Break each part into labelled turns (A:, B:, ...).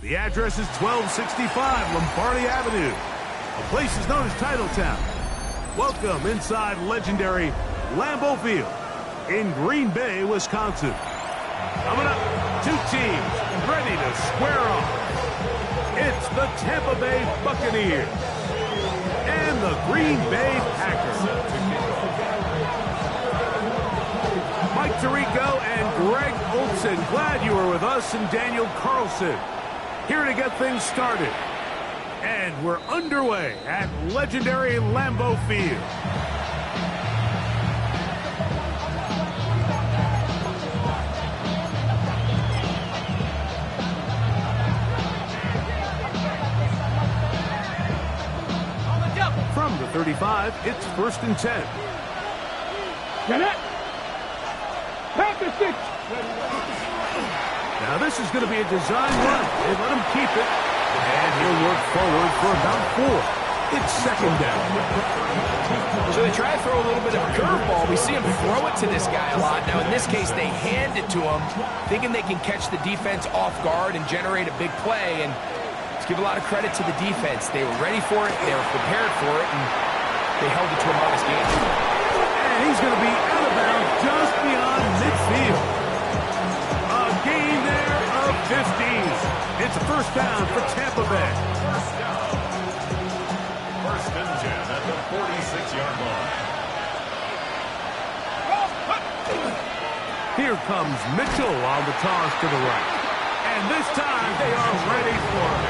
A: The address is 1265 Lombardi Avenue. The place is known as Titletown. Welcome inside legendary Lambeau Field in Green Bay, Wisconsin. Coming up, two teams ready to square off. It's the Tampa Bay Buccaneers and the Green Bay Packers. Mike Tirico and Greg Olson, glad you were with us, and Daniel Carlson here to get things started. And we're underway at legendary Lambeau Field. From the 35, it's 1st and 10.
B: Get it! Pack the stick!
A: Now this is going to be a design run. They let him keep it. And he'll work forward for about 4. It's 2nd down.
C: So they try to throw a little bit of a curveball. We see him throw it to this guy a lot. Now in this case, they hand it to him, thinking they can catch the defense off guard and generate a big play. And let's give a lot of credit to the defense. They were ready for it, they were prepared for it, and they held it to a modest gain.
A: And he's going to be out of bounds just beyond midfield. A gain there of 15. It's a 1st down for Tampa Bay.
D: 1st and 10 at the 46-yard line.
A: Here comes Mitchell on the toss to the right. And this time they are ready for it.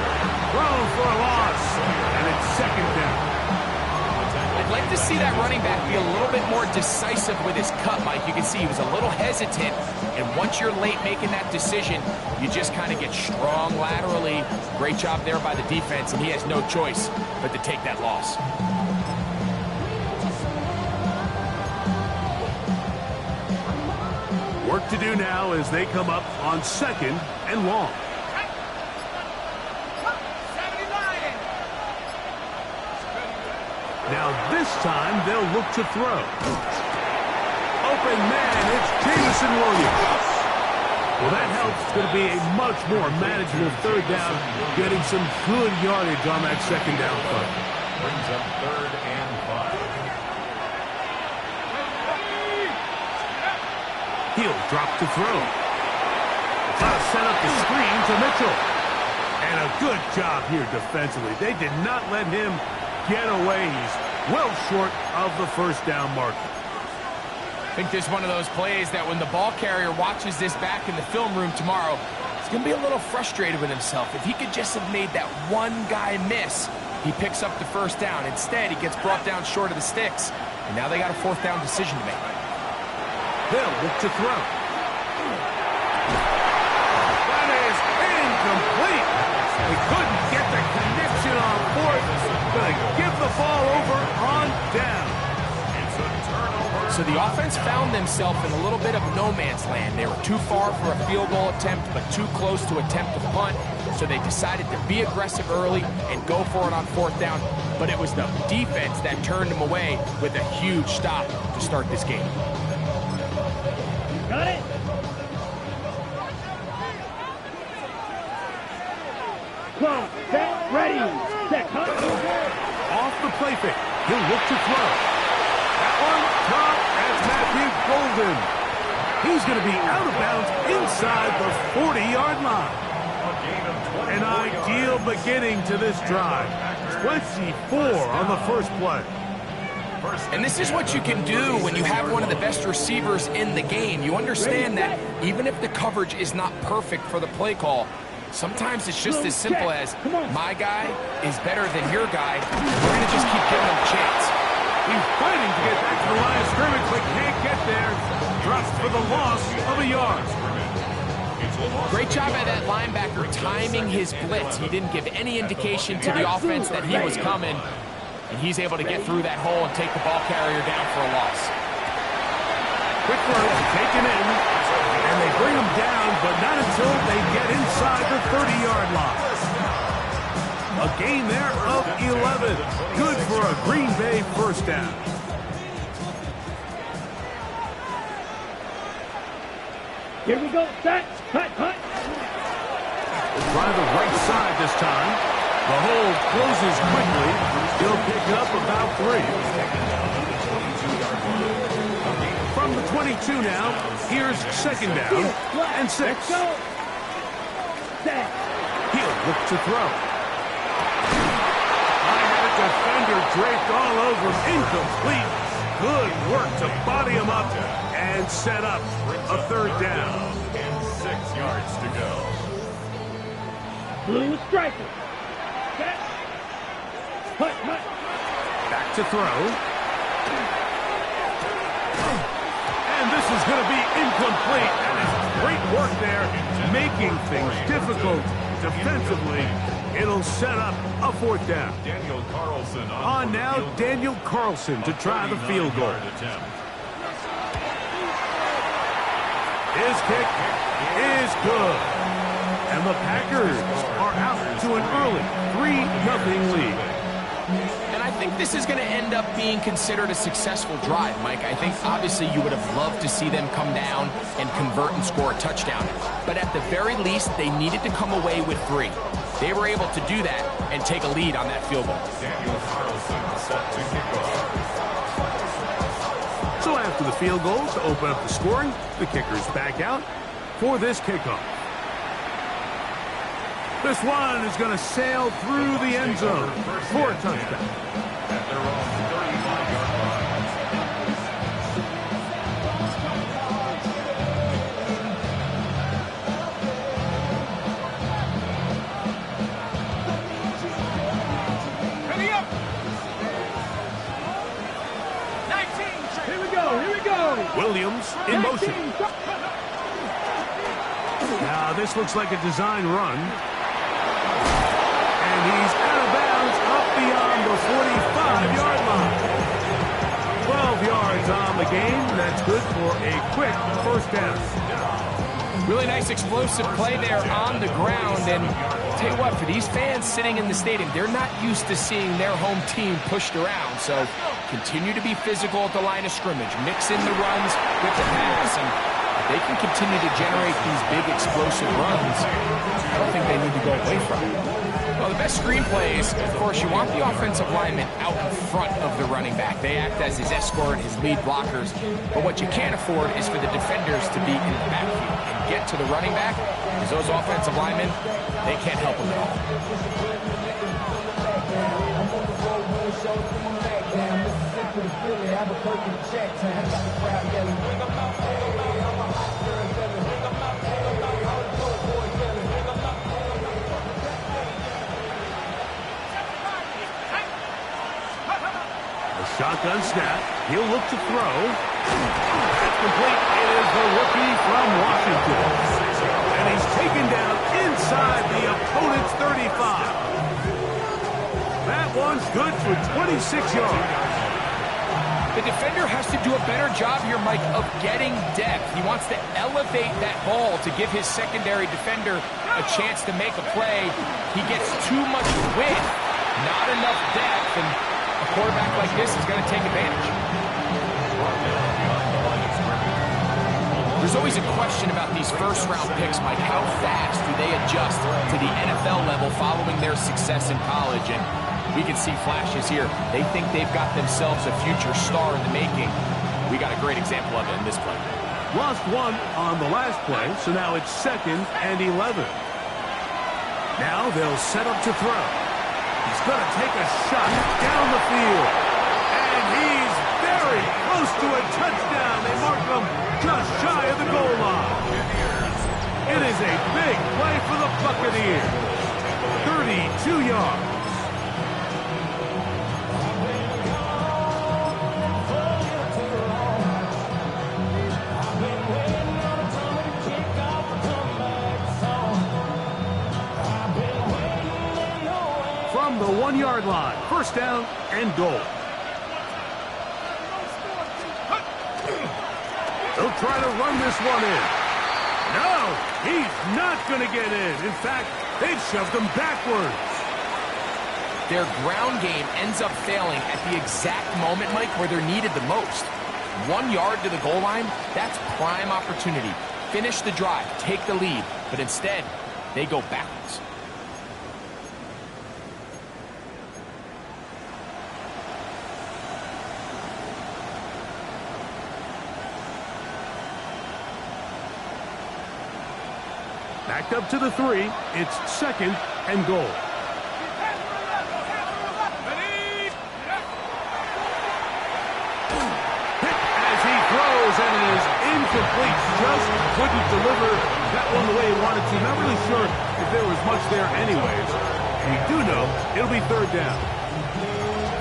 A: Thrown for a loss. And it's 2nd down.
C: I'd like to see that running back be a little bit more decisive with his cut, Mike. You can see he was a little hesitant, and once you're late making that decision, you just kind of get strong laterally. Great job there by the defense, and he has no choice but to take that loss.
A: Work to do now as they come up on 2nd and long. Now this time they'll look to throw. Open man, it's Jameson Williams. Well, that helps. It's going to be a much more manageable 3rd down, getting some good yardage on that 2nd down play.
D: Brings up 3rd and 5.
A: He'll drop to throw. Try to set up the screen to Mitchell. And a good job here defensively. They did not let him get away. He's well short of the 1st down marker.
C: I think this is one of those plays that when the ball carrier watches this back in the film room tomorrow, he's going to be a little frustrated with himself. If he could just have made that one guy miss, he picks up the 1st down. Instead, he gets brought down short of the sticks, and now they got a 4th down decision to make.
A: They'll look to throw. That is incomplete. They couldn't get the connection on 4th. Going to give the ball over on down.
D: It's a turnover.
C: So the offense found themselves in a little bit of no man's land. They were too far for a field goal attempt, but too close to attempt a punt. So they decided to be aggressive early and go for it on 4th down. But it was the defense that turned them away with a huge stop to start this game.
B: Got it? Close, set, ready, set, cut.
A: Off the play fake. He'll look to throw. That one caught as Matthew Golden. He's going to be out of bounds inside the 40-yard line. An ideal beginning to this drive. 24 on the 1st play.
C: And this is what you can do when you have one of the best receivers in the game. You understand that even if the coverage is not perfect for the play call, sometimes it's just as simple as, my guy is better than your guy. We're going to just keep giving him a chance.
A: He's fighting to get back to the line of scrimmage, but can't get there. Drops for the loss of a yard.
C: Great job by that linebacker timing his blitz. He didn't give any indication to the offense that he was coming. And he's able to get through that hole and take the ball carrier down for a loss.
A: Quick throw, taken in, and they bring him down, but not until they get inside the 30-yard line. A gain there of 11. Good for a Green Bay 1st down.
B: Here we go, set, cut, cut.
A: Try the right side this time. The hole closes quickly. He'll pick up about 3. From the 22 now, here's second down and 6. He'll look to throw. I had a defender draped all over him. Incomplete. Good work to body him up and set up a third down.
D: And 6 yards to go.
B: Blue striker. Set. Hut.
A: Back to throw. And this is going to be incomplete. That is great work there, making things difficult defensively. It'll set up a fourth down.
D: Daniel Carlson
A: On now, Daniel Carlson to try the field goal. His kick is good. And the Packers are out to an early 3-0 lead.
C: And I think this is going to end up being considered a successful drive, Mike. I think obviously you would have loved to see them come down and convert and score a touchdown. But at the very least, they needed to come away with 3. They were able to do that and take a lead on that field goal.
D: Daniel Carlson set to kick off.
A: So after the field goal to open up the scoring, the kicker's back out for this kickoff. This one is going to sail through the end zone for a touchdown.
D: At their own 35-yard line.
C: Ready up! 19!
B: Here we go.
A: Williams in motion. Now this looks like a design run. And he's out of bounds up beyond the 45-yard line. 12 yards on the game. That's good for a quick first down.
C: Really nice explosive play there on the ground. And I'll tell you what, for these fans sitting in the stadium, they're not used to seeing their home team pushed around. So continue to be physical at the line of scrimmage. Mix in the runs with the pass. And if they can continue to generate these big explosive runs, I don't think they need to go away from it. Well, the best screen plays, of course, you want the offensive lineman out in front of the running back. They act as his escort, his lead blockers. But what you can't afford is for the defenders to be in the backfield and get to the running back, because those offensive linemen, they can't help them at all.
A: Shotgun snap. He'll look to throw. That's complete. It is the rookie from Washington. And he's taken down inside the opponent's 35. That one's good for 26 yards.
C: The defender has to do a better job here, Mike, of getting depth. He wants to elevate that ball to give his secondary defender a chance to make a play. He gets too much width, not enough depth, and a quarterback like this is going to take advantage. There's always a question about these first-round picks, Mike. How fast do they adjust to the NFL level following their success in college? And we can see flashes here. They think they've got themselves a future star in the making. We got a great example of it in this play.
A: Lost one on the last play, so now it's 2nd and 11. Now they'll set up to throw. He's going to take a shot down the field. And he's very close to a touchdown. They mark him just shy of the goal line. It is a big play for the Buccaneers. 32 yards. From the 1-yard line, first down and goal. They'll try to run this one in. No, he's not going to get in. In fact, they've shoved him backwards.
C: Their ground game ends up failing at the exact moment, Mike, where they're needed the most. 1 yard to the goal line, that's prime opportunity. Finish the drive, take the lead, but instead, they go backwards.
A: Backed up to the 3. It's 2nd and goal. Hit as he throws, and it is incomplete. Just couldn't deliver that one the way he wanted to. Not really sure if there was much there anyways. We do know it'll be 3rd down.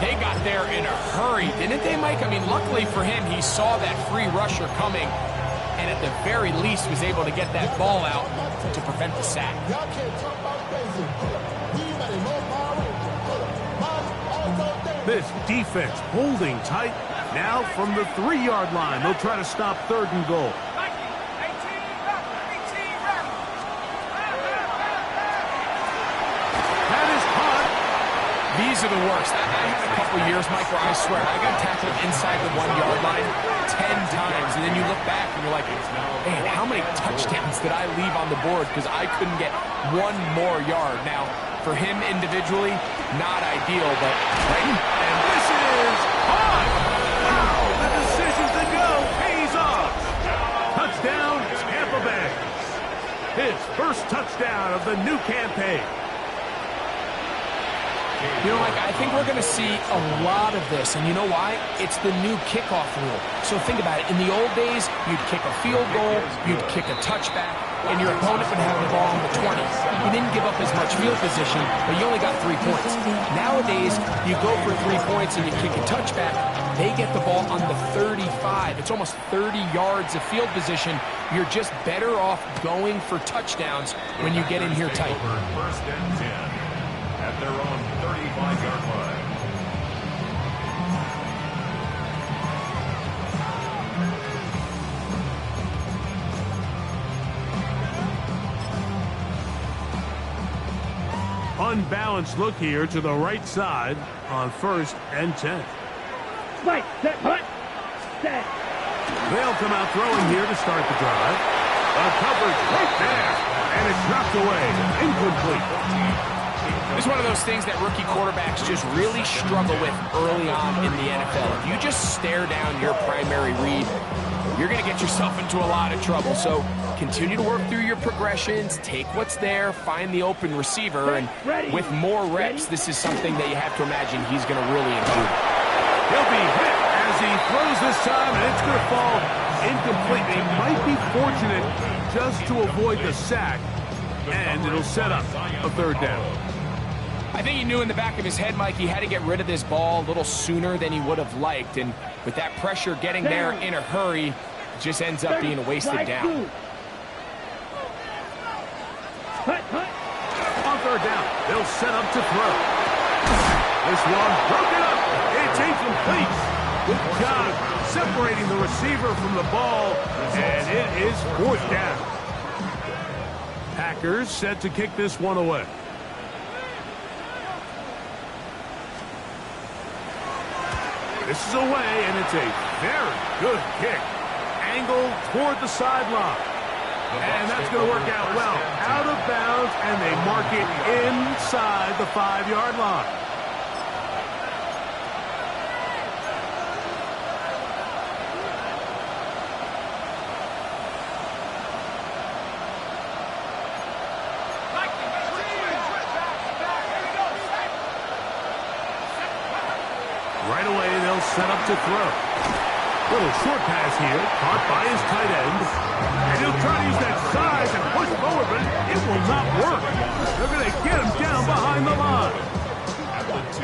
C: They got there in a hurry, didn't they, Mike? I mean, luckily for him, he saw that free rusher coming, and at the very least was able to get that ball out to prevent the sack.
A: This defense holding tight. Now from the 3-yard line, they'll try to stop 3rd and goal. That is caught.
C: These are the worst. I had a couple years, Mike, where I swear I got tackled inside the 1-yard line 10 times, and then you look back and you're like, man, how many touchdowns did I leave on the board because I couldn't get one more yard? Now, for him individually, not ideal, but right.
A: And this is caught. Wow, the decision to go pays off. Touchdown, Tampa Bay. His first touchdown of the new campaign.
C: You know, I think we're going to see a lot of this, and you know why? It's the new kickoff rule. So think about it. In the old days, you'd kick a field goal, you'd kick a touchback, and your opponent would have the ball on the 20. You didn't give up as much field position, but you only got 3 points. Nowadays, you go for 3 points and you kick a touchback. They get the ball on the 35. It's almost 30 yards of field position. You're just better off going for touchdowns when you get in here tight.
D: 1st and 10 at their own 35-yard line.
A: Unbalanced look here to the right side on 1st and 10.
B: Spike, set, hut, set.
A: They'll come out throwing here to start the drive. A coverage right there, and it's knocked away. Incomplete.
C: It's one of those things that rookie quarterbacks just really struggle with early on in the NFL. If you just stare down your primary read, you're going to get yourself into a lot of trouble. So continue to work through your progressions, take what's there, find the open receiver, and with more reps, this is something that you have to imagine he's going to really improve.
A: He'll be hit as he throws this time, and it's going to fall incomplete. They might be fortunate just to avoid the sack, and it'll set up a 3rd down.
C: I think he knew in the back of his head, Mike, he had to get rid of this ball a little sooner than he would have liked. And with that pressure getting there in a hurry, it just ends up being a wasted down.
A: On 3rd down, they'll set up to throw. This one broken up. It's incomplete. Good job separating the receiver from the ball, and it is 4th down. Packers set to kick this one away. This is away, and it's a very good kick. Angle toward the sideline. And that's going to work out well. Out of bounds, and they mark it inside the 5-yard line. Right away, they'll set up to throw. Little short pass here, caught by his tight end. And he'll try to use that size and push forward, but it will not work. They're going to get him down behind the line.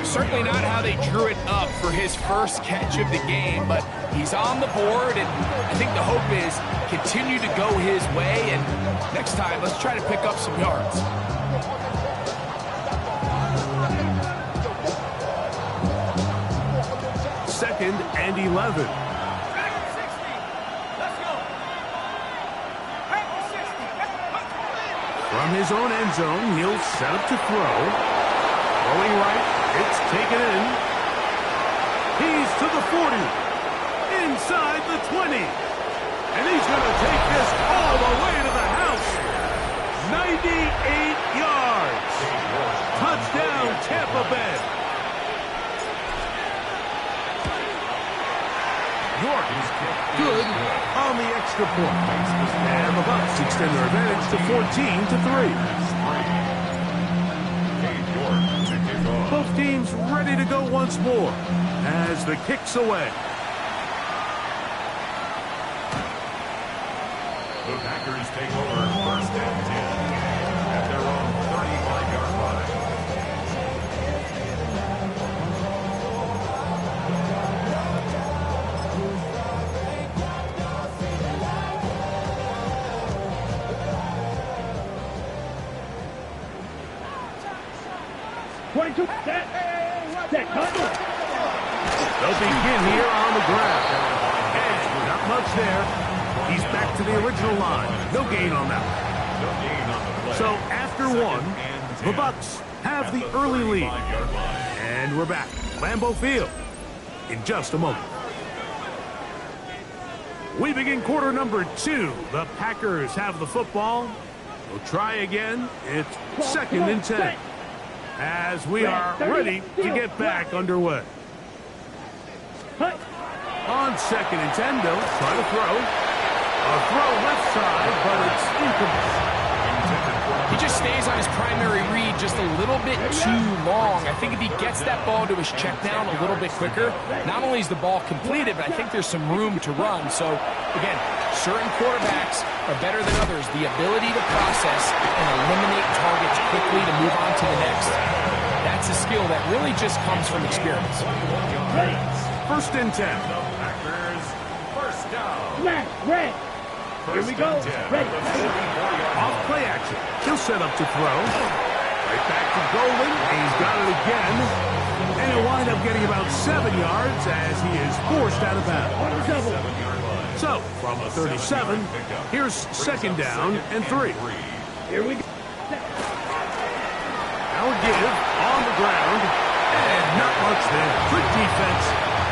C: Certainly not how they drew it up for his first catch of the game, but he's on the board, and I think the hope is continue to go his way, and next time, let's try to pick up some yards.
A: Second and 11. From his own end zone, he'll set up to throw. Throwing right, it's taken in. He's to the 40. Inside the 20. And he's going to take this all the way to the house. 98 yards. Touchdown, Tampa Bay. York is good on the extra point. And the Bucs extend their advantage to 14-3. Both teams ready to go once more as the kick's away.
D: The Packers take over first and 10 at their own 35-yard line.
A: They'll begin here on the ground. And not much there. He's back to the original line. No gain on that one. So after one, the Bucs have the early lead. And we're back. Lambeau Field in just a moment. We begin quarter number 2. The Packers have the football. We'll try again. It's second and 10. As we are ready to get back underway. On second and 10, they'll try to throw. A throw left side, but it's incomplete.
C: He just stays on his primary read just a little bit too long. I think if he gets that ball to his check down a little bit quicker, not only is the ball completed, but I think there's some room to run. So, again, certain quarterbacks are better than others. The ability to process and eliminate targets quickly to move on to the next. That's a skill that really just comes from experience.
A: First and 10.
D: Packers first down.
B: Smash, red. Here we go. Ready.
A: Off play action. He'll set up to throw. Right back to Golden. He's got it again. And he'll wind up getting about 7 yards as he is forced out of bounds.
B: On the double.
A: So, from the 37, here's second down and 3.
B: Here we go.
A: Now a give on the ground. And not much there. Good defense.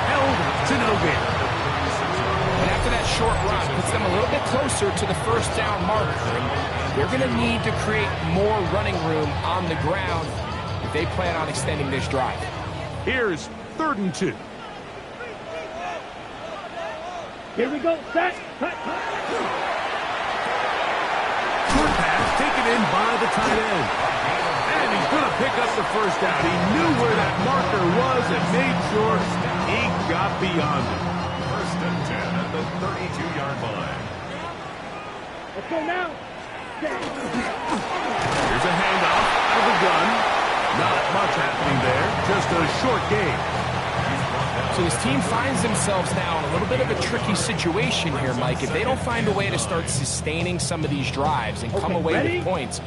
A: Held to no gain.
C: And after that short run, puts them a little bit closer to the first down marker. They're going to need to create more running room on the ground if they plan on extending this drive.
A: Here's third and 2.
B: Here we go. Set.
A: Short pass taken in by the tight end. And he's going to pick up the first down. He knew where that marker was and made sure he got beyond it.
D: First and 10 at the 32-yard line.
B: Let's go now.
A: Here's a handoff out of the gun. Not much happening there. Just a short gain.
C: So this team finds themselves now in a little bit of a tricky situation here, Mike. If they don't find a way to start sustaining some of these drives and come away with points,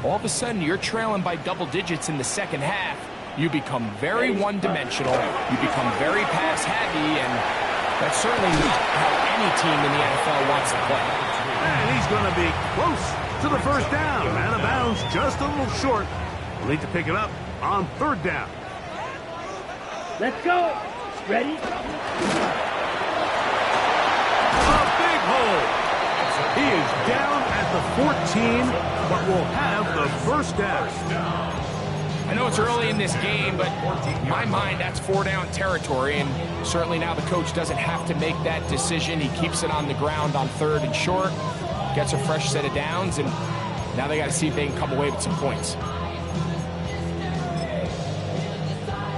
C: all of a sudden you're trailing by double digits in the second half. You become very one-dimensional. You become very pass-heavy, and that's certainly not how any team in the NFL wants to play.
A: And he's going to be close to the first down. Out of bounds, just a little short. We'll need to pick it up on third down.
B: Let's go. Ready?
A: A big hole. He is down at the 14, but will have the first down.
C: I know it's early in this game, but in my mind, that's 4-down territory, and certainly now the coach doesn't have to make that decision. He keeps it on the ground on third and short, gets a fresh set of downs, and now they got to see if they can come away with some points.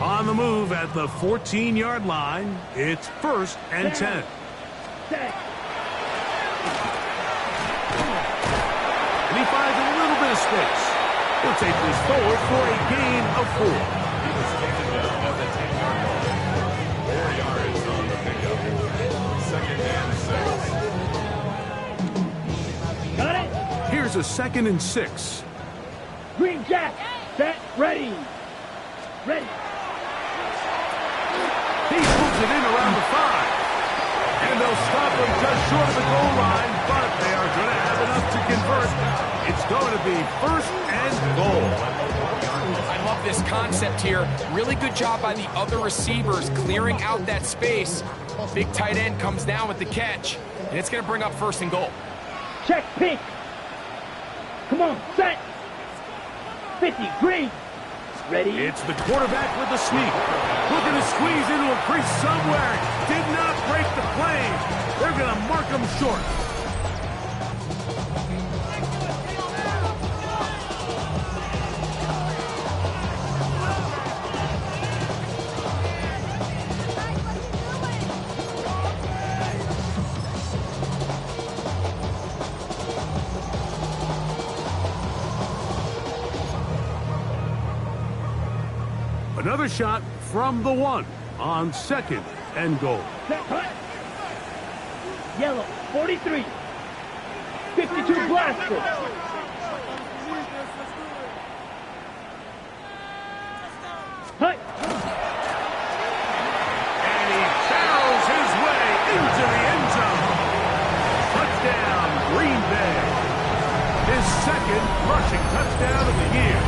A: On the move at the 14-yard line, it's first and 10. And he finds a little bit of space. He'll take this forward for a gain of 4.
D: He was taken down at the 10-yard line. 4 yards on the pickup. Second and 6.
B: Got it.
A: Here's a second and 6.
B: Green Jack. Set. Ready. Ready.
A: He moves it in around the 5. And they'll stop him just short of the goal line, but they are going to have enough to convert. It's going to be first and goal.
C: I love this concept here. Really good job by the other receivers clearing out that space. Big tight end comes down with the catch, and it's going to bring up first and goal.
B: Check pink. Come on, set. 50, green. Ready.
A: It's the quarterback with the sneak. Looking to squeeze into a crease somewhere. Did not break the plane. They're going to mark him short. Another shot from the 1 on 2nd and goal.
B: Set, cut. Yellow, 43. 52 blaster. Hut.
A: And he barrels his way into the end zone. Touchdown, Green Bay. His 2nd rushing touchdown of the year.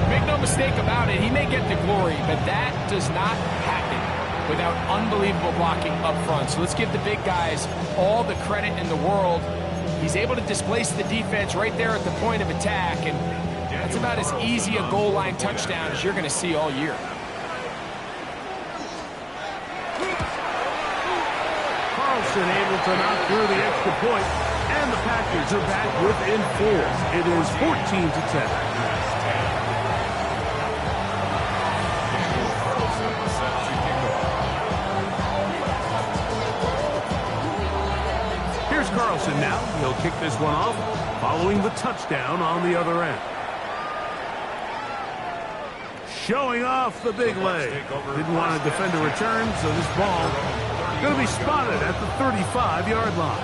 C: Make no mistake about it, he may get the glory, but that does not happen without unbelievable blocking up front. So let's give the big guys all the credit in the world. He's able to displace the defense right there at the point of attack, and that's about as easy a goal line touchdown as you're going to see all year.
A: Carlson able to knock through the extra point, and the Packers are back within 4. It is 14-10. Here's Carlson now. He'll kick this one off, following the touchdown on the other end. Showing off the big leg. Didn't want to defend a return, so this ball going to be spotted at the 35-yard line.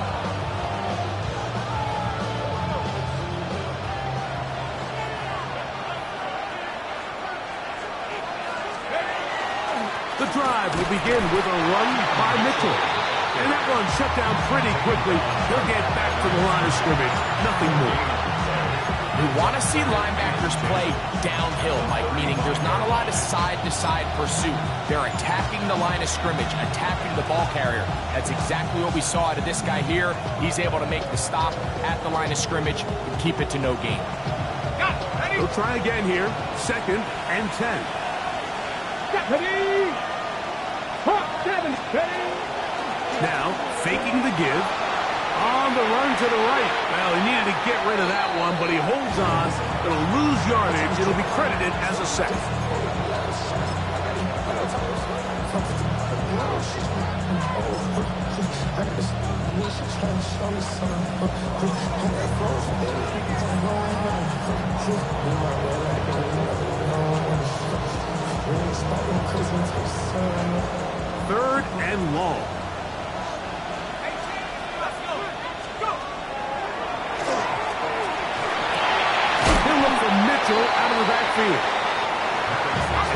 A: The drive will begin with a run by Mitchell. And that one shut down pretty quickly. He'll get back to the line of scrimmage. Nothing more.
C: We want to see linebackers play downhill, Mike, meaning there's not a lot of side-to-side pursuit. They're attacking the line of scrimmage, attacking the ball carrier. That's exactly what we saw out of this guy here. He's able to make the stop at the line of scrimmage and keep it to no gain.
A: He'll try again here. 2nd and 10.
B: Ready. Hot 7. Ready.
A: Now, faking the give. On the run to the right. Well, he needed to get rid of that one, but he holds on. It'll lose yardage. It'll be credited as a sack. Third and long. Mitchell out of the backfield.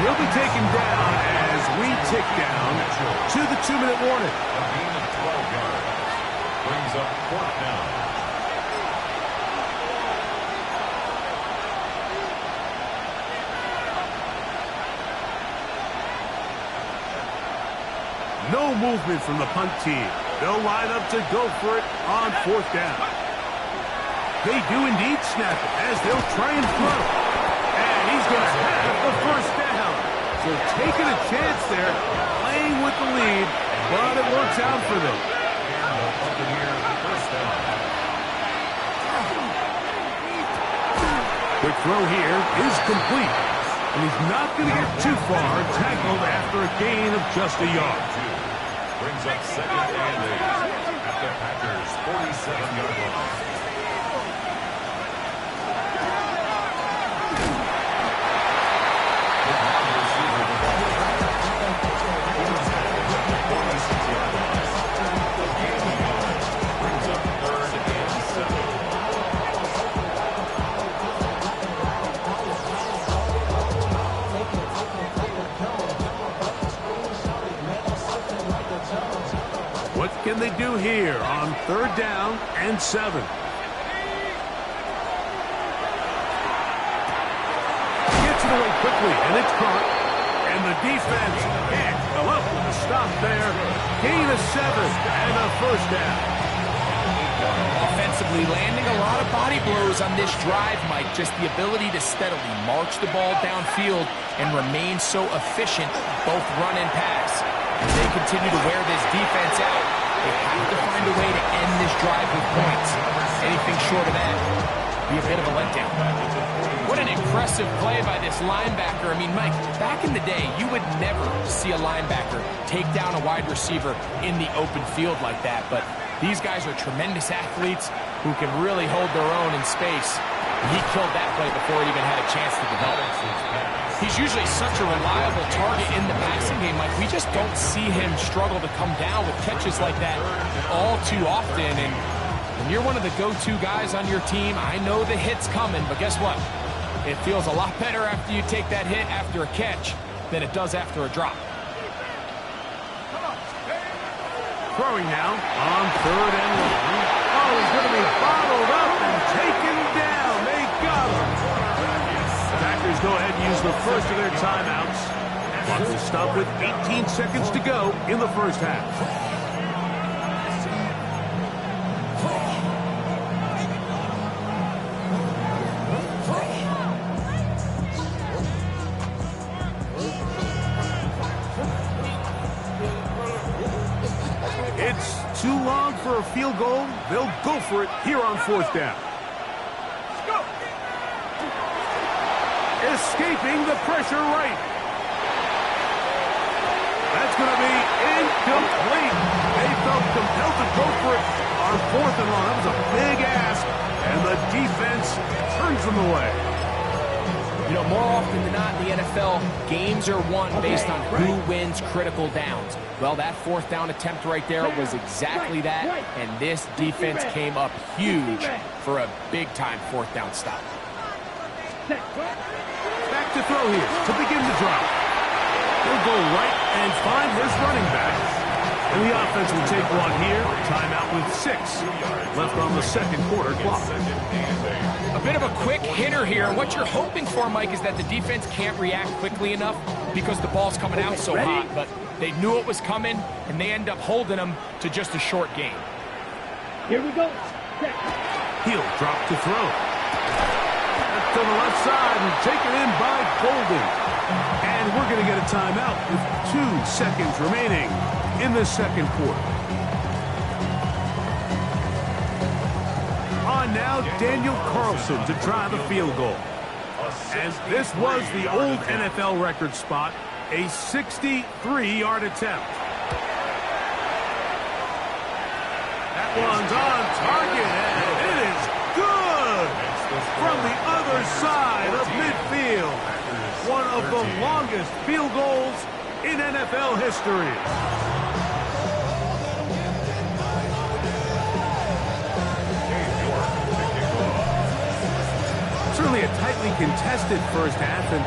A: He'll be taken down as we tick down to the 2-minute warning.
D: A gain of 12 yards. Brings up 4th down.
A: No movement from the punt team. They'll line up to go for it on 4th down. They do indeed snap it as they'll try and throw. And he's going to have the 1st down. So taking a chance there, playing with the lead, but it works out for them.
D: And the Buccaneers 1st down.
A: Quick throw here is complete. And he's not going to get too far, tackled after a gain of just a yard.
D: Brings up 2nd and 8 at the Packers' 47-yard line.
A: What can they do here on 3rd down and 7? Gets it away quickly, and it's caught. And the defense can't come up with a stop there. Gain of 7 and a 1st down.
C: Offensively, landing a lot of body blows on this drive, Mike. Just the ability to steadily march the ball downfield and remain so efficient, both run and pass. As they continue to wear this defense out, they have to find a way to end this drive with points. Anything short of that would be a bit of a letdown. What an impressive play by this linebacker. I mean, Mike, back in the day, you would never see a linebacker take down a wide receiver in the open field like that, but these guys are tremendous athletes who can really hold their own in space. He killed that play before it even had a chance to develop. He's usually such a reliable target in the passing game. Like, we just don't see him struggle to come down with catches like that all too often. And when you're one of the go-to guys on your team, I know the hit's coming, but guess what? It feels a lot better after you take that hit after a catch than it does after a drop.
A: Throwing now on 3rd and long. Oh, he's going to be bottled up and taken down. They got him. Packers go ahead and use the first of their timeouts. Clock will stop with 18 seconds to go in the first half. It's too long for a field goal. They'll go for it here on 4th down. Escaping the pressure right. That's going to be incomplete. They felt compelled to go for it on 4th and long. That was a big ask, and the defense turns them away.
C: You know, more often than not in the NFL, games are won based on who wins critical downs. Well, that 4th down attempt right there was exactly that, and this defense came up huge for a big-time 4th down stop.
A: Back to throw here to begin the drive. He'll go right and find his running back. And the offense will take one here. Timeout with 6 left on the 2nd quarter clock.
C: A bit of a quick hitter here, and what you're hoping for, Mike, is that the defense can't react quickly enough because the ball's coming out so hot, but they knew it was coming, and they end up holding them to just a short gain.
B: Here we go.
A: He'll drop to throw. To the left side and taken in by Golden. And we're going to get a timeout with 2 seconds remaining in the 2nd quarter. On now, Daniel Carlson to try the field goal. And this was the old NFL record spot, a 63-yard attempt. That one's on target, and it is good from the other side of midfield. One of the longest field goals in NFL history. Certainly a tightly contested first half, and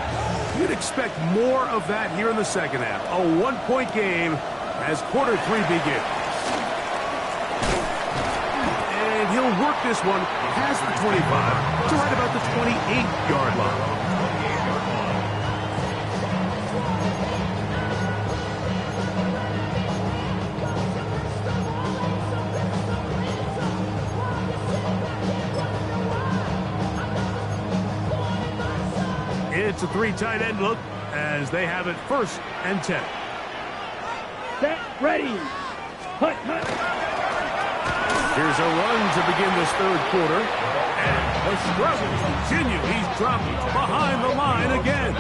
A: you'd expect more of that here in the second half. A 1-point game as quarter 3 begins. And he'll work this one past the 25 to right about the 28-yard line. It's a 3 tight end look as they have it 1st and 10.
B: Set, ready. Hut, hut.
A: Here's a run to begin this 3rd quarter. And the struggles continue. He's dropped behind the line again.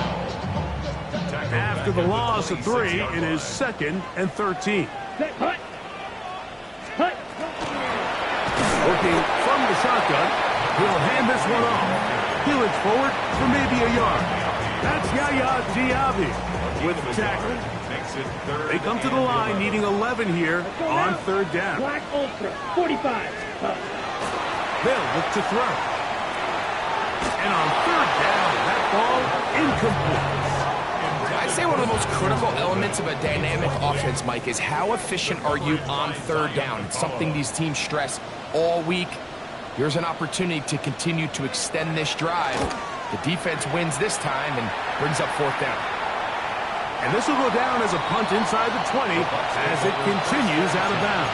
A: After the loss of 3, it is 2nd and 13.
B: Set, hut. Hut.
A: Working from the shotgun, he'll hand this one off. Helix forward for maybe a yard. That's Yaya Diaby with the tackle. They come to the line needing 11 here on 3rd down.
B: Black Ultra, 45.
A: They'll look to throw. And on 3rd down, that ball incomplete.
C: I'd say one of the most critical elements of a dynamic offense, Mike, is how efficient are you on 3rd down. It's something these teams stress all week. Here's an opportunity to continue to extend this drive. The defense wins this time and brings up 4th down.
A: And this will go down as a punt inside the 20 as it continues out of bounds.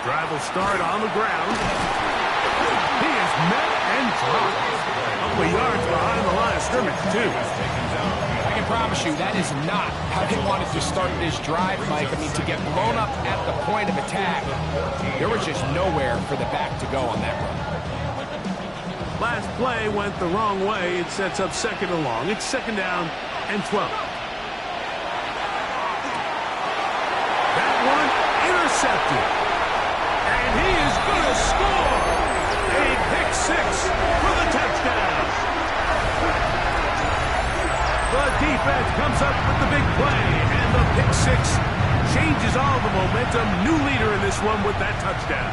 A: Drive will start on the ground. He is met and dropped. A couple of yards behind the line of scrimmage, too.
C: I can promise you that is not how they wanted to start this drive, Mike. I mean, to get blown up at the point of attack, there was just nowhere for the back to go on that run.
A: Last play went the wrong way. It sets up second and long. It's second down and 12. That one intercepted. And he is going to score. A pick six for the touchdown. The defense comes up with the big play, and the pick six changes all the momentum. New leader in this one with that touchdown.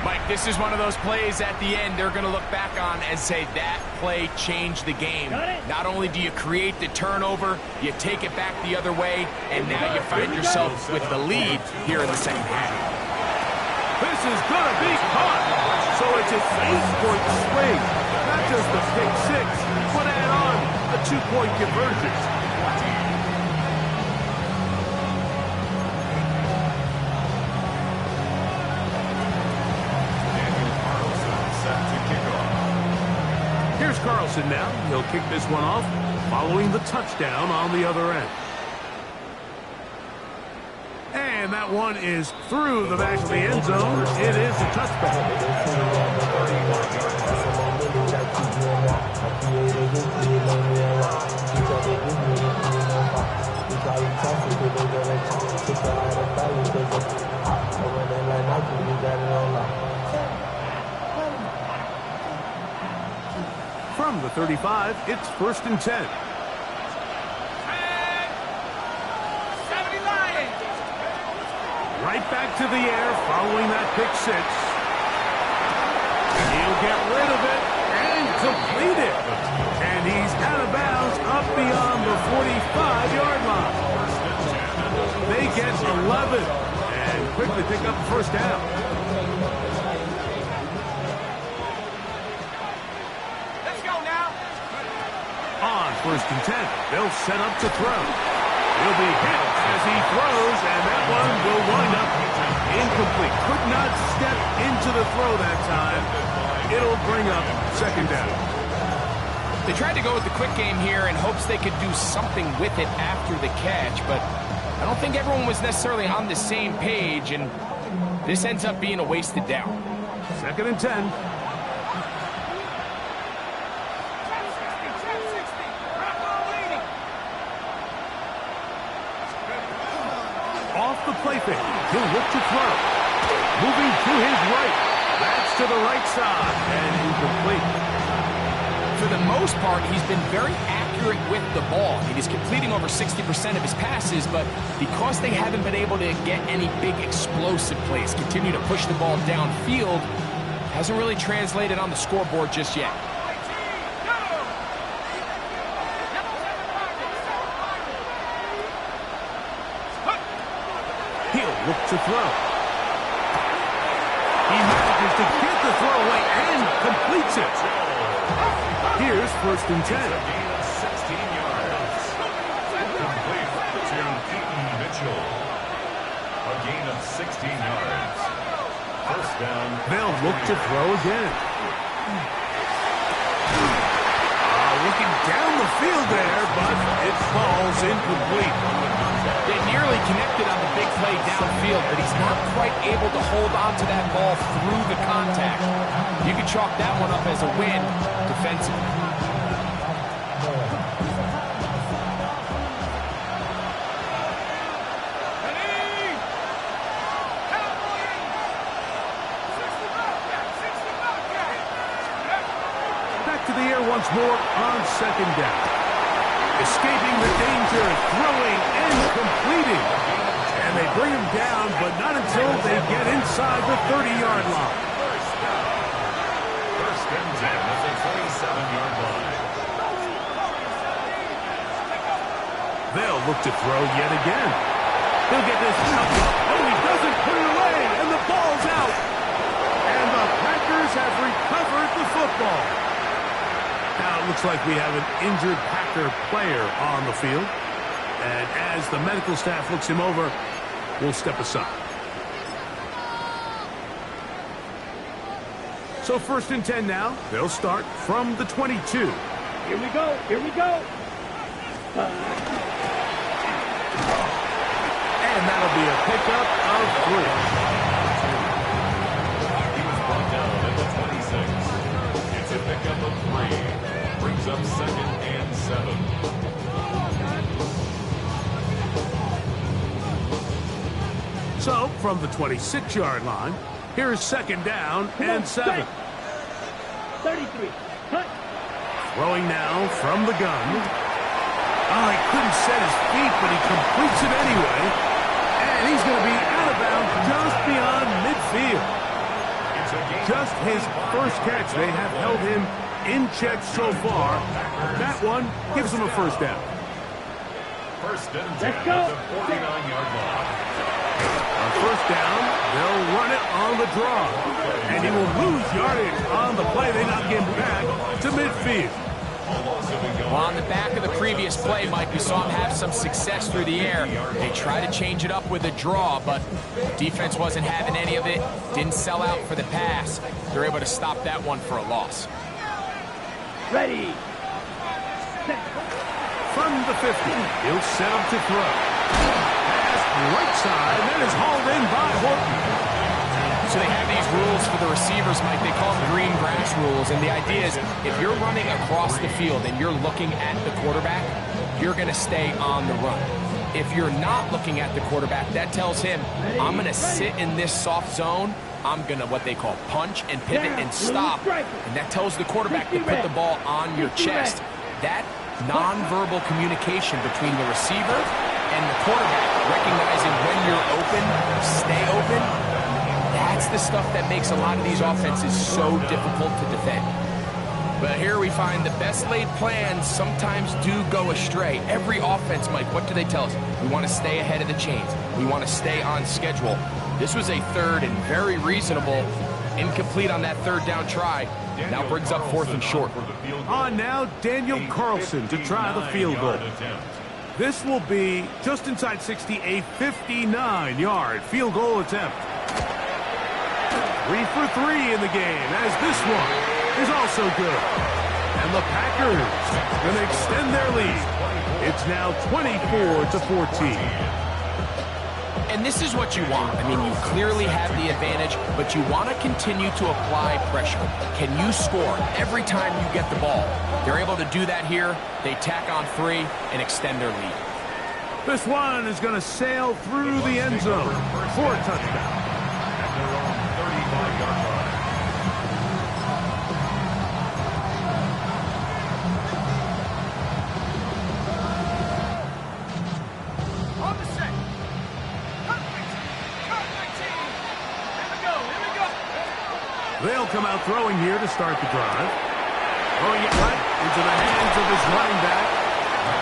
C: Mike, this is one of those plays at the end they're going to look back on and say that play changed the game. Not only do you create the turnover, you take it back the other way, and now you find yourself with the lead here in the second half.
A: This is going to be caught. So it's an 8-point swing. Not just the pick six, but add on a 2-point conversion. Here's Carlson now. He'll kick this one off following the touchdown on the other end. And that one is through the back of the end zone. It is a touchback. From the 35, it's 1st and 10. Right back to the air following that pick six. He'll get rid of it and complete it. And he's out of bounds up beyond the 45-yard line. They get 11 and quickly pick up the first down.
C: Let's go now.
A: On 1st and 10, they'll set up to throw. He'll be hit as he throws, and that one will wind up incomplete. Could not step into the throw that time. It'll bring up second down.
C: They tried to go with the quick game here in hopes they could do something with it after the catch, but I don't think everyone was necessarily on the same page, and this ends up being a wasted down.
A: 2nd and 10. Off the play fake, he'll look to throw. Moving to his right. That's to the right side and incomplete.
C: For the most part, he's been very accurate with the ball. He's completing over 60% of his passes, but because they haven't been able to get any big explosive plays, continue to push the ball downfield, hasn't really translated on the scoreboard just yet.
A: He'll look to throw. He manages to get the throw away and completes it. Here's 1st and 10.
D: 16 yards. Complete to Keaton Mitchell. A gain of 16 yards. First down.
A: They'll look to throw again. Looking down the field there, but it falls incomplete.
C: They nearly connected on the big play downfield, but he's not quite able to hold on to that ball through the contact. You can chalk that one up as a win defensively.
A: Back to the air once more on 2nd down. Escaping the danger, throwing and completing. And they bring him down, but not until they get inside the 30-yard line.
D: First and 10 at the 27-yard line.
A: They'll look to throw yet again. He'll get this out. Oh, he doesn't put it away, and the ball's out. And the Packers have recovered the football. Now it looks like we have an injured Packer player on the field. And as the medical staff looks him over, we'll step aside. So 1st and 10 now. They'll start from the 22.
B: Here we go. Here we go.
A: And that'll be a pickup of 3.
D: He was brought down at the 26. It's a pickup of 3. Brings up 2nd and 7.
A: So from the 26-yard line, here's 2nd down and 7.
B: 33. Cut.
A: Throwing now from the gun. Oh, he couldn't set his feet, but he completes it anyway. And he's going to be out of bounds just beyond midfield. Just his first catch. They have held him in check so far. That one gives him a 1st down.
D: 1st and 10
B: Let's go.
D: at the 49-yard line.
A: On 1st down, they'll run it on the draw. And he will lose yardage on the play. They knock him back to midfield.
C: Well, on the back of the previous play, Mike, we saw him have some success through the air. They tried to change it up with a draw, but defense wasn't having any of it. Didn't sell out for the pass. They're able to stop that one for a loss.
B: Ready.
A: From the 50, he'll set up to throw. Pass right side, then is hauled in by Horton.
C: So they have these rules for the receivers, Mike. They call them green grass rules. And the idea is if you're running across the field and you're looking at the quarterback, you're going to stay on the run. If you're not looking at the quarterback, that tells him, I'm going to sit in this soft zone. I'm going to what they call punch and pivot and stop. And that tells the quarterback to put the ball on your chest. That nonverbal communication between the receiver and the quarterback, recognizing when you're open, stay open, that's the stuff that makes a lot of these offenses so difficult to defend. But here we find the best laid plans sometimes do go astray. Every offense, Mike, what do they tell us? We want to stay ahead of the chains. We want to stay on schedule. This was a 3rd and very reasonable, incomplete on that 3rd down try. Now brings up 4th and short.
A: On now, Daniel Carlson to try the field goal. This will be just inside 60, a 59-yard field goal attempt. 3 for 3 in the game, as this one is also good. And the Packers going to extend their lead. It's now 24-14.
C: And this is what you want. I mean, you clearly have the advantage, but you want to continue to apply pressure. Can you score every time you get the ball? They're able to do that here. They tack on 3 and extend their lead.
A: This one is going to sail through the end zone for a touchdown. They'll come out throwing here to start the drive. Throwing it right into the hands of his running back.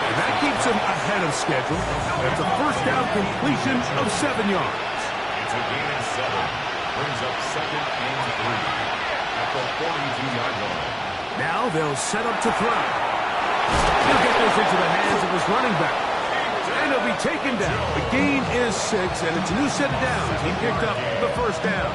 A: And that keeps him ahead of schedule. That's a 1st down completion of 7 yards.
D: It's a gain of 7. Brings up 2nd and 3 at the 42-yard line.
A: Now they'll set up to throw. He'll get this into the hands of his running back. And he'll be taken down. The gain is 6, and it's a new set of downs. He picked up the 1st down.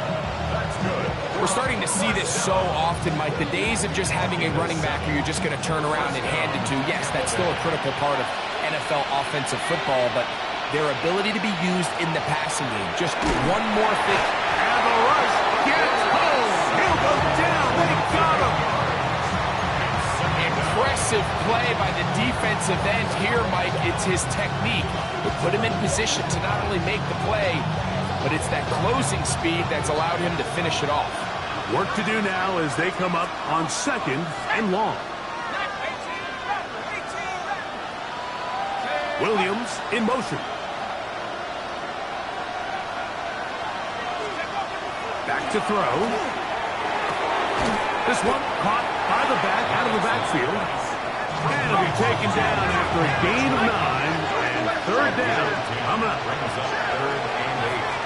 D: That's good.
C: We're starting to see this so often, Mike. The days of just having a running back who you're just going to turn around and hand it to, yes, that's still a critical part of NFL offensive football, but their ability to be used in the passing game. Just one more thing.
A: And the rush gets home. He'll go down. They got him.
C: Impressive play by the defensive end here, Mike. It's his technique. It put him in position to not only make the play, but it's that closing speed that's allowed him to finish it off.
A: Work to do now as they come up on 2nd and long. Williams in motion. Back to throw. This one caught by the back, out of the backfield. And it'll be taken down after a gain of 9 and 3rd down. Coming up.
D: Brings up 3rd and 8.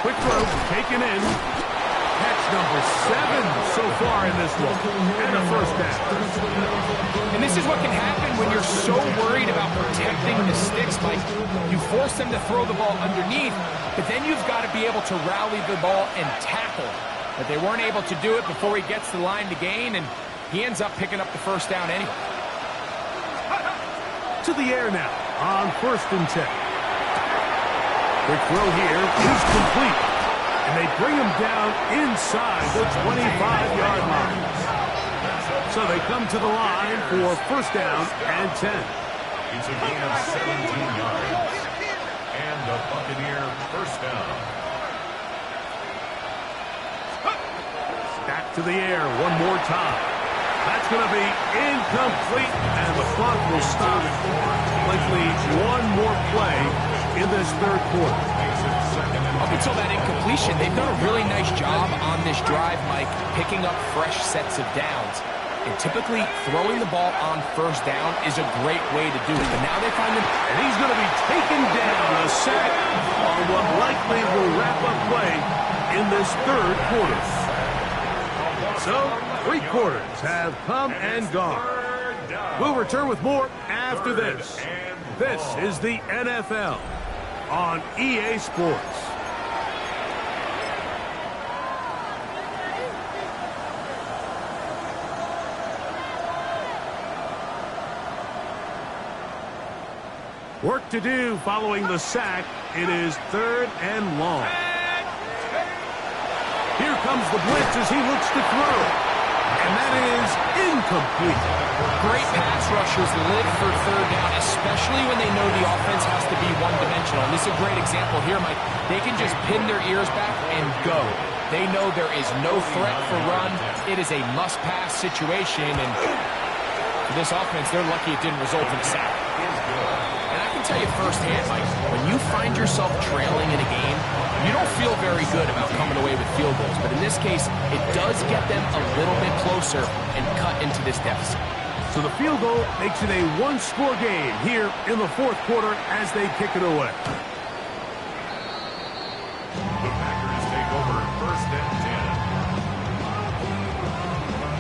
A: Quick throw taken in. Catch number 7 so far in this this one. And a first down.
C: And this is what can happen when you're so worried about protecting the sticks, Mike. You force them to throw the ball underneath, but then you've got to be able to rally the ball and tackle. But they weren't able to do it before he gets the line to gain, and he ends up picking up the first down anyway.
A: To the air now on 1st and 10. Quick throw here is complete. And they bring him down inside the 25-yard line. So they come to the line for 1st down and 10.
D: It's a gain of 17 yards. And the Buccaneer first down.
A: Back to the air one more time. That's going to be incomplete, and the clock will stop. Likely one more play in this 3rd quarter.
C: Up until that incompletion, they've done a really nice job on this drive, Mike, picking up fresh sets of downs. And typically, throwing the ball on 1st down is a great way to do it. But now they find him,
A: and he's going to be taken down, a sack on what likely will wrap up play in this 3rd quarter. So, 3 quarters have come and gone. We'll return with more after this. This is the NFL on EA Sports. Work to do following the sack. It is 3rd and long. Here comes the blitz as he looks to throw. And that is incomplete.
C: Great pass rushers live for 3rd down, especially when they know the offense has to be one-dimensional. And this is a great example here, Mike. They can just pin their ears back and go. They know there is no threat for run. It is a must-pass situation. And for this offense, they're lucky it didn't result in a sack. And I can tell you firsthand, Mike, when you find yourself trailing in a game, you don't feel very good about coming away with field goals. But in this case, it does get them a little bit closer and cut into this deficit.
A: So the field goal makes it a one-score game here in the 4th quarter as they kick it away.
D: The Packers take over 1st and 10.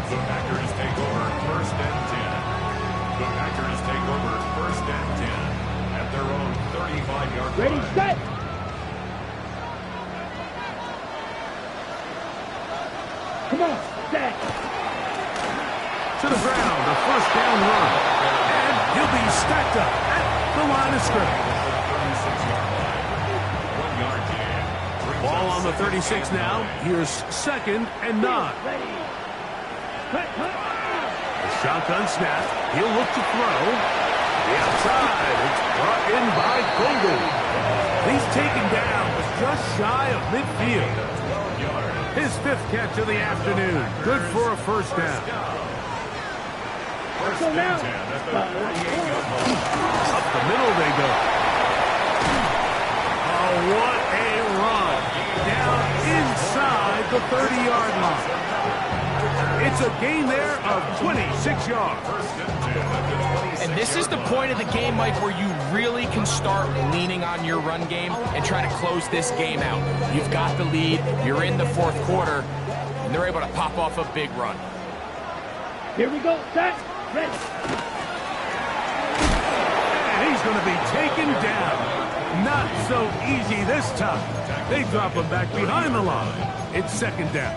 D: The Packers take over 1st and 10. The Packers take over 1st and 10 at their own 35-yard line.
B: Ready, set. Come on, set.
A: To the ground, a 1st down run. And he'll be stacked up at the line of scrimmage.
D: 1-yard gain.
A: Ball on the 36 now. Here's 2nd and 9.
B: Ready. Cut, cut.
A: A shotgun snap. He'll look to throw. The outside. It's brought in by Golden. He's taken down just shy of midfield. His 5th catch of the afternoon. Good for a 1st down.
D: First and 10 at the 48-yard line.
A: Up the middle they go. Oh, what a run. Down inside the 30-yard line. It's a gain there of 26 yards.
C: And this is the point of the game, Mike, where you really can start leaning on your run game and try to close this game out. You've got the lead, you're in the 4th quarter, and they're able to pop off a big run.
B: Here we go, set. Ready.
A: And he's going to be taken down. Not so easy this time. They drop him back behind the line. It's 2nd down.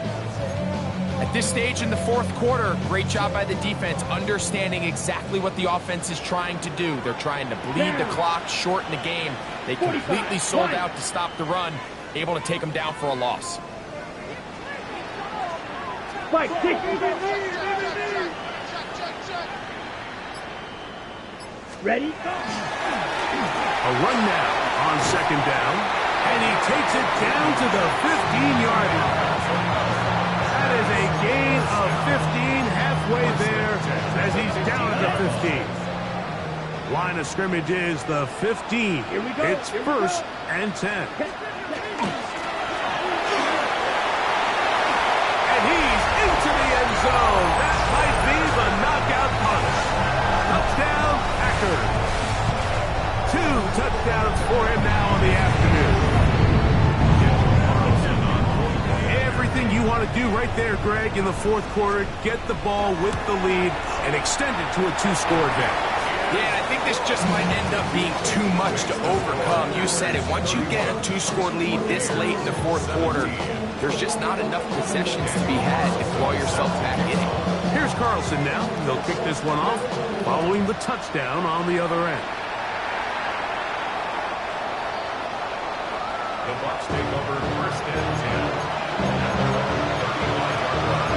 C: At this stage in the 4th quarter, great job by the defense, understanding exactly what the offense is trying to do. They're trying to bleed the clock, shorten the game. They completely sold out to stop the run, able to take them down for a loss.
B: Fight, ready?
A: A run now on 2nd down. And he takes it down to the 15-yard line. That is a gain of 15 halfway there as he's down at the 15. Line of scrimmage is the 15.
B: Here we go.
A: It's 1st and 10. And he's into the end zone. That might be the knockout punch. Touchdown, Packers. 2 touchdowns for him now on the afternoon. Everything you want to would do right there, Greg, in the fourth quarter, get the ball with the lead and extend it to a two-score advantage.
C: Yeah, I think this just might end up being too much to overcome. You said it. Once you get a two-score lead this late in the fourth quarter, there's just not enough possessions to be had to claw yourself back in it.
A: Here's Carlson now. He'll kick this one off following the touchdown on the other end.
D: The Bucs take over first and 10 at their own 39-yard line.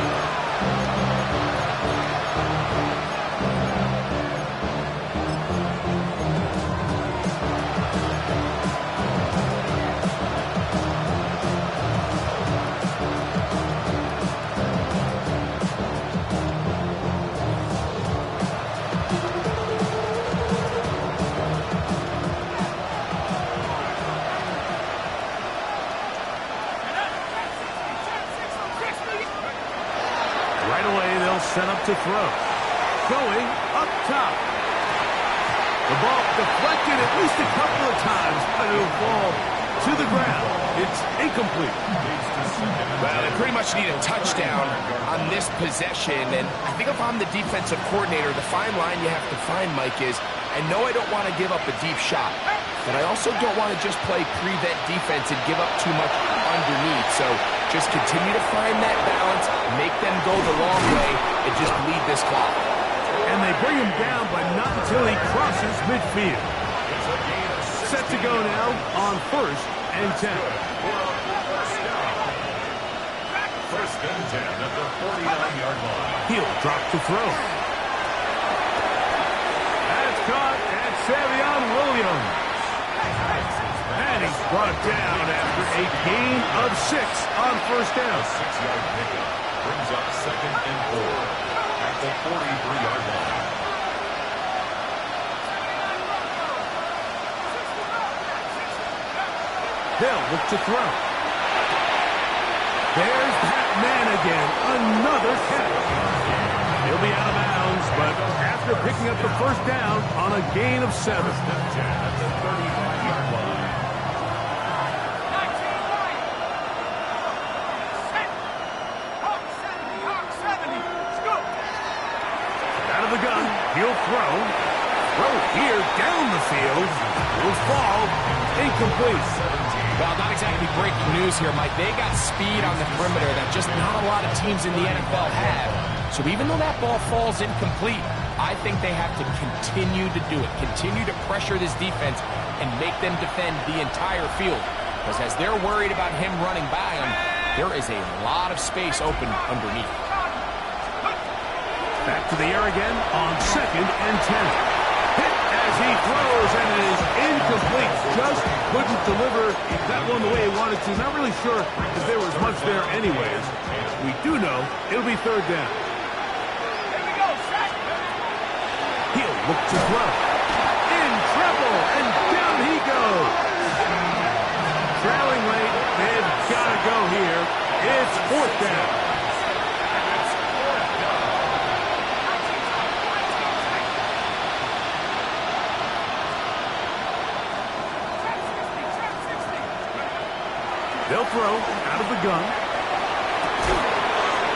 A: Set up to throw. Going up top. The ball deflected at least a couple of times, but it'll fall to the ground. It's incomplete.
C: Well, they pretty much need a touchdown on this possession, and I think if I'm the defensive coordinator, the fine line you have to find, Mike, is I know I don't want to give up a deep shot, but I also don't want to just play prevent defense and give up too much underneath. So just continue to find that balance, make them go the long way, and just bleed this clock.
A: And they bring him down, but not until he crosses midfield. Set to go now on first and 10.
D: First and 10 at the 49-yard line.
A: He'll drop to throw. That's caught at Savion Williams. And he's brought down after a gain of 6 on first down.
D: 6-yard pickup brings up second and 4 at the 43-yard line.
A: They'll look to throw. There's that man again. Another catch. He'll be out of bounds, but after picking up the first down on a gain of 7.
D: First and 10 at the 35-yard line.
A: Out of the gun, he'll throw. Throw here down the field. Will fall. Incomplete.
C: Well, not exactly breaking news here, Mike. They got speed on the perimeter that just not a lot of teams in the NFL have. So even though that ball falls incomplete, I think they have to continue to do it. Continue to pressure this defense and make them defend the entire field. Because as they're worried about him running by them, there is a lot of space open underneath.
A: Back to the air again on second and 10. Hit as he throws, and it is incomplete. Just couldn't deliver that one the way he wanted to. Not really sure if there was much there anyways. We do know it'll be third down. He'll look to throw. In trouble, and down he goes. Trailing late, they've got to go here. It's fourth down. They'll throw out of the gun.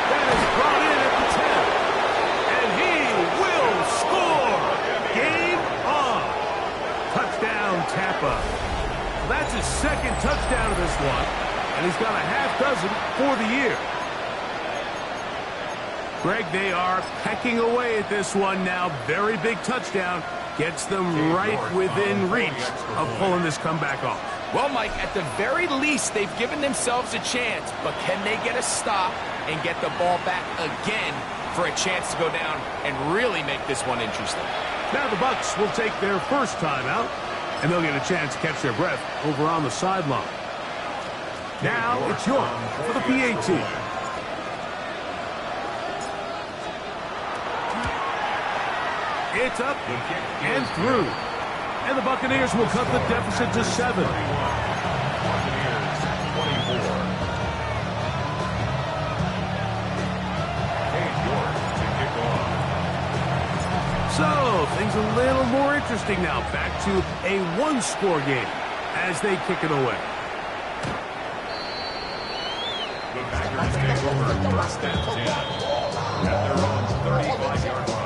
A: That is brought in at the 10. And he will score. Game on. Touchdown, Tampa. That's his second touchdown of this one. And he's got a half dozen for the year. Greg, they are pecking away at this one now. Very big touchdown. Gets them right within reach of pulling this comeback off.
C: Well, Mike, at the very least, they've given themselves a chance, but can they get a stop and get the ball back again for a chance to go down and really make this one interesting?
A: Now the Bucs will take their first timeout, and they'll get a chance to catch their breath over on the sideline. Now it's York for the PAT. It's up and through. And the Buccaneers will cut the deficit to 7.
D: Buccaneers 24. Cade York to kick off.
A: So, things a little more interesting now. Back to a one-score game as they kick it away.
D: The Packers take over first and 10 at their own 35-yard line.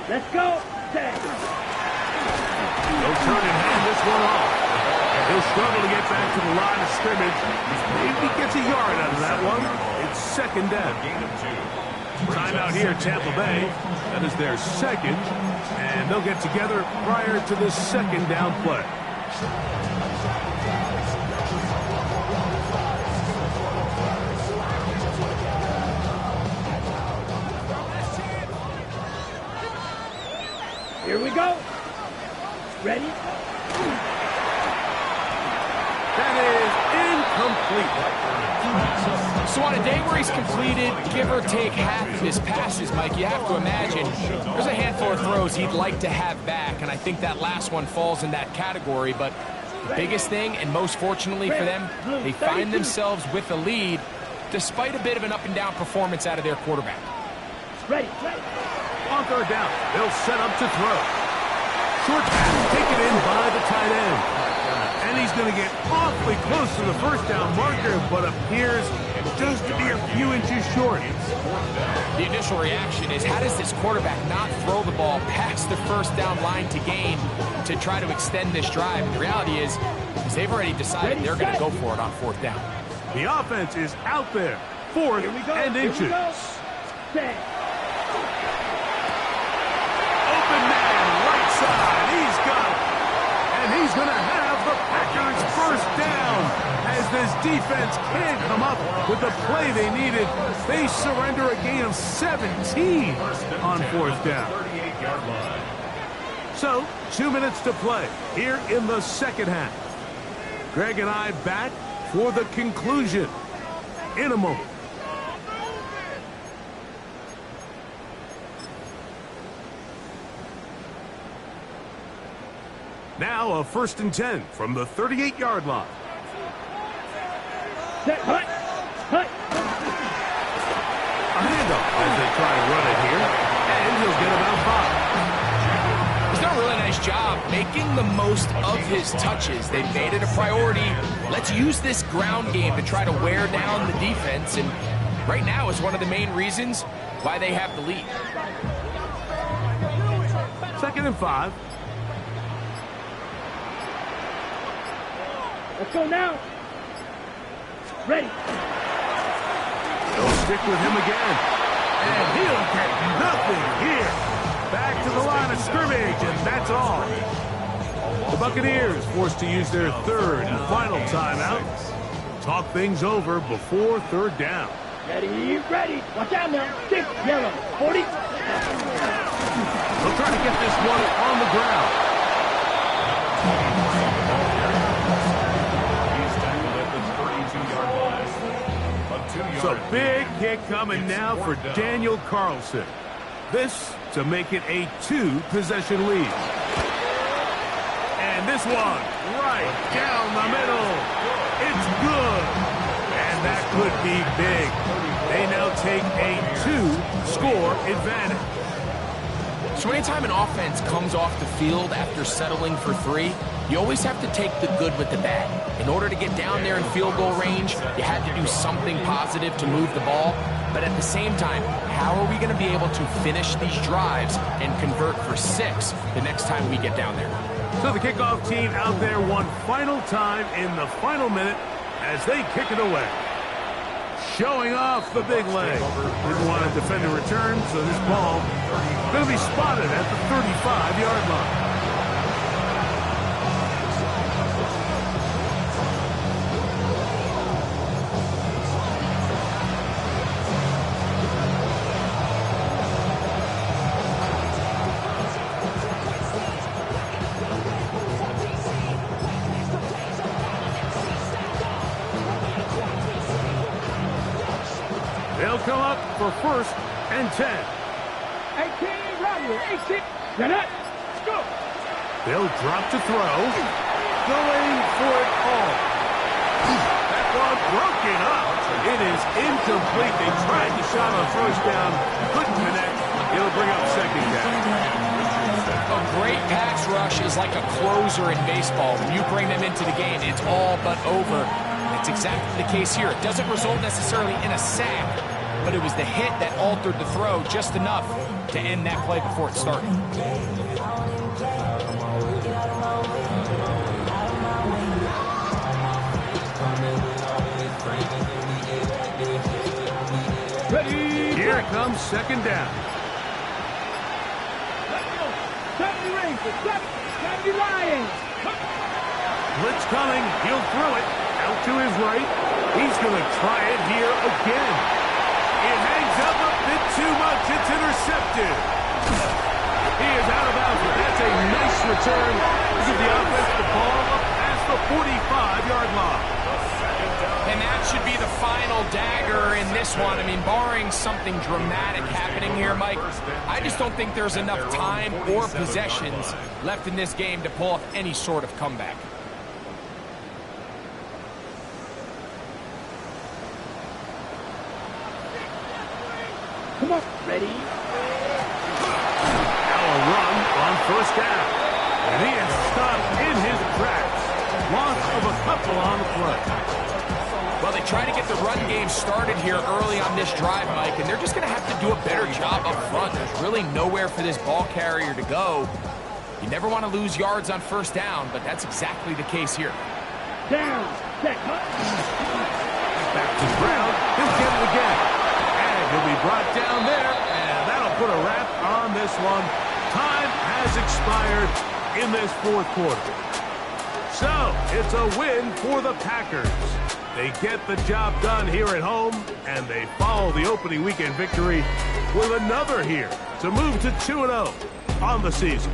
B: Let's go. Set.
A: He'll turn and hand this one off. He'll struggle to get back to the line of scrimmage. Maybe gets a yard out of that one. It's second down. Timeout here, Tampa Bay. That is their second. And they'll get together prior to the second down play.
B: Here we go. Ready?
A: That is incomplete.
C: So on a day where he's completed, give or take half of his passes, Mike, you have to imagine there's a handful of throws he'd like to have back, and I think that last one falls in that category. But the biggest thing, and most fortunately for them, they find themselves with the lead despite a bit of an up-and-down performance out of their quarterback.
B: Ready.
A: On third down, they'll set up to throw. Short pass taken in by the tight end. And he's going to get awfully close to the first down marker, but appears just to be a few inches short.
C: The initial reaction is, how does this quarterback not throw the ball past the first down line to gain to try to extend this drive? And the reality is they've already decided they're going to go for it on fourth down.
A: The offense is out there. Fourth and inches.
B: Set.
A: Open man, right side. He's got it. And he's going to have the Packers first down. As this defense can't come up with the play they needed, they surrender a gain of 17 on fourth down. So, 2 minutes to play here in the second half. Greg and I back for the conclusion in a moment. Now a 1st and 10 from the 38-yard line.
B: Set. Hut.
A: A handoff as they try to run it here, and he'll get about 5.
C: He's done a really nice job making the most of his touches. They've made it a priority. Let's use this ground game to try to wear down the defense, and right now is one of the main reasons why they have the lead.
A: 2nd and 5.
B: Let's go now. Ready.
A: They'll stick with him again. And he'll get nothing here. Back to the line of scrimmage, and that's all. The Buccaneers forced to use their third and final timeout. Talk things over before third down.
B: Ready. Watch out now. 6, yellow, 40.
A: They'll try to get this one on the ground. So big kick coming now for Daniel Carlson. This to make it a 2-possession lead. And this one right down the middle. It's good. And that could be big. They now take a 2-score advantage.
C: So anytime an offense comes off the field after settling for 3, you always have to take the good with the bad. In order to get down there in field goal range, you had to do something positive to move the ball. But at the same time, how are we going to be able to finish these drives and convert for 6 the next time we get down there?
A: So the kickoff team out there one final time in the final minute as they kick it away. Showing off the big leg. Didn't want to defend a return, so this ball going to be spotted at the 35-yard line. They'll come up for 1st and 10.
B: 18, Romeo, 18. You're not. Let's go.
A: They'll drop to throw. Going for it all. That one broken up. It is incomplete. They tried the shot on first down, couldn't connect. It'll bring up second down.
C: A great pass rush is like a closer in baseball. When you bring them into the game, it's all but over. That's exactly the case here. It doesn't result necessarily in a sack, but it was the hit that altered the throw just enough to end that play before it started.
A: Ready? Here it comes, second down. Blitz coming. He'll throw it out to his right. He's going to try it here again. It hangs up a bit too much. It's intercepted. He is out of bounds, but that's a nice return to give the offense the ball up past the 45-yard line.
C: And that should be the final dagger in this one. I mean, barring something dramatic happening here, Mike, I just don't think there's enough time or possessions left in this game to pull off any sort of comeback.
B: Come on, ready?
A: Now a run on first down. And he is stopped in his tracks. Loss of a couple on the play.
C: Well, they try to get the run game started here early on this drive, Mike, and they're just going to have to do a better job up front. There's really nowhere for this ball carrier to go. You never want to lose yards on first down, but that's exactly the case here.
B: Down, set,
A: Back to Brown. He'll get it again. And he'll be brought down there, and that'll put a wrap on this one. Time has expired in this fourth quarter. So, it's a win for the Packers. They get the job done here at home, and they follow the opening weekend victory with another here to move to 2-0 on the season.